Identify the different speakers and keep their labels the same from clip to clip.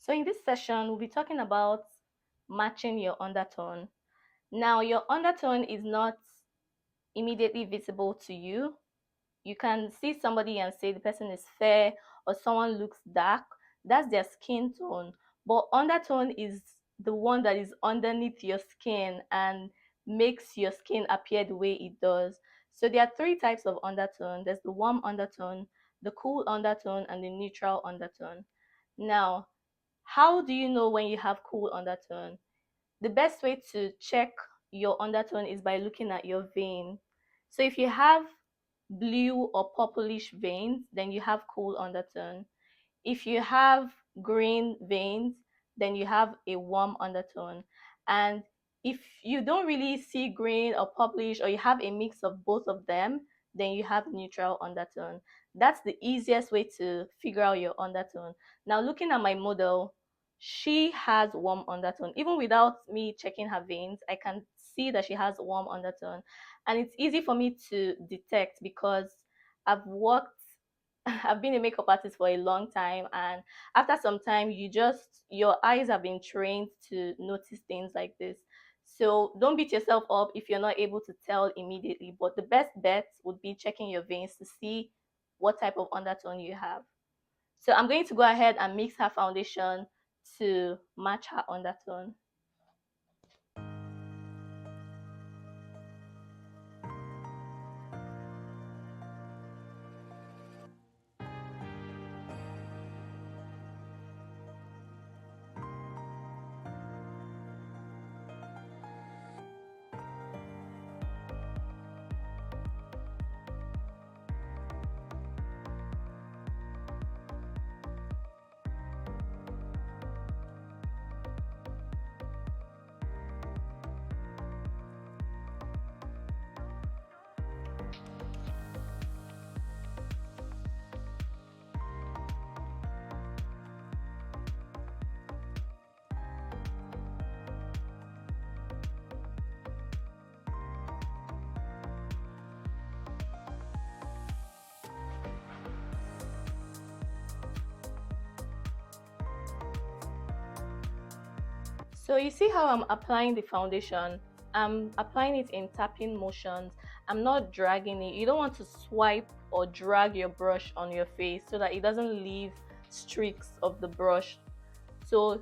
Speaker 1: So in this session, we'll be talking about matching your undertone. Now, your undertone is not immediately visible to you. You can see somebody and say the person is fair or someone looks dark. That's their skin tone. But undertone is the one that is underneath your skin and makes your skin appear the way it does. So there are three types of undertone. There's the warm undertone, the cool undertone, and the neutral undertone. Now, how do you know when you have cool undertone? The best way to check your undertone is by looking at your vein. So if you have blue or purplish veins, then you have cool undertone. If you have green veins, then you have a warm undertone. And if you don't really see green or purplish, or you have a mix of both of them, then you have neutral undertone. That's the easiest way to figure out your undertone. Now, looking at my model, she has warm undertone. Even without me checking her veins, I can see that she has warm undertone. And it's easy for me to detect because I've worked I've been a makeup artist for a long time, and after some time, your eyes have been trained to notice things like this. So don't beat yourself up if you're not able to tell immediately. But the best bet would be checking your veins to see what type of undertone you have. So I'm going to go ahead and mix her foundation to match her undertone. So you see how I'm applying the foundation. I'm applying it in tapping motions. I'm not dragging it. You don't want to swipe or drag your brush on your face so that it doesn't leave streaks of the brush. So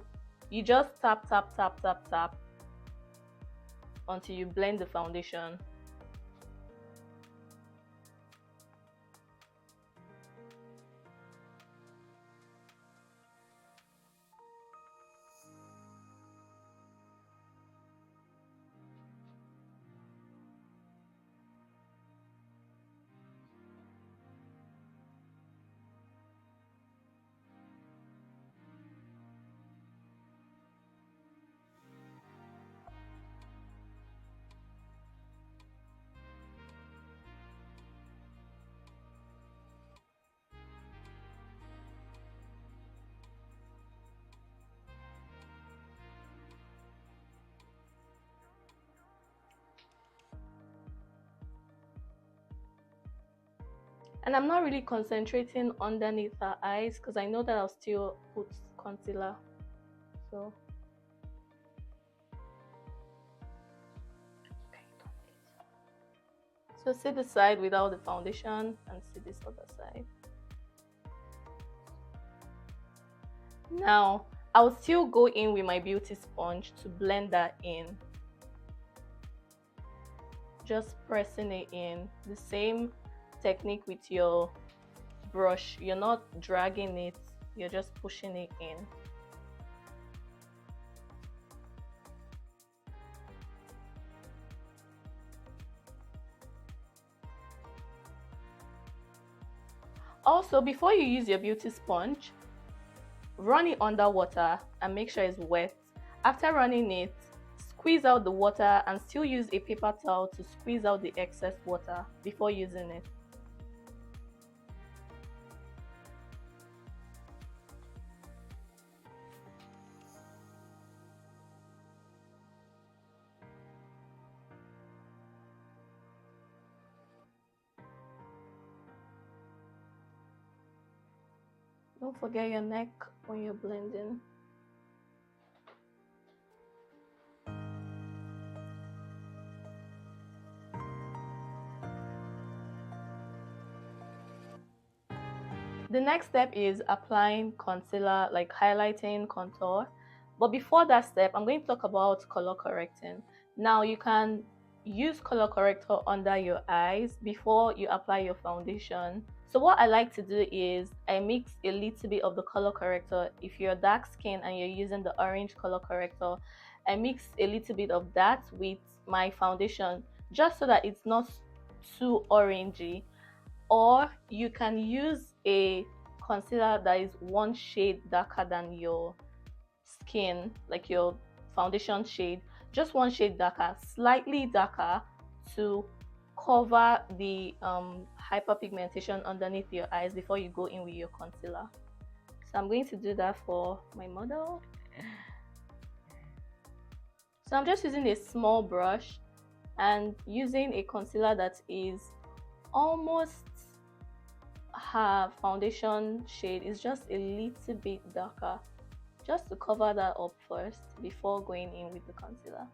Speaker 1: you just tap, tap, tap, tap, tap until you blend the foundation. And I'm not really concentrating underneath her eyes because I know that I'll still put concealer. So see the side without the foundation and see this other side. Now, I'll still go in with my beauty sponge to blend that in. Just pressing it in. The same technique with your brush. You're not dragging it, you're just pushing it in. Also, before you use your beauty sponge, run it under water and make sure it's wet. After running it, squeeze out the water and still use a paper towel to squeeze out the excess water before using it. Don't forget your neck when you're blending. The next step is applying concealer, like highlighting, contour. But before that step, I'm going to talk about color correcting. Now you can use color corrector under your eyes before you apply your foundation. So what I like to do is I mix a little bit of the color corrector. If you're dark skin and you're using the orange color corrector, I mix a little bit of that with my foundation just so that it's not too orangey. Or you can use a concealer that is one shade darker than your skin, like your foundation shade, just one shade darker, slightly darker, to cover the hyperpigmentation underneath your eyes before you go in with your concealer. So I'm going to do that for my model. So I'm just using a small brush and using a concealer that is almost her foundation shade, is just a little bit darker, just to cover that up first before going in with the concealer.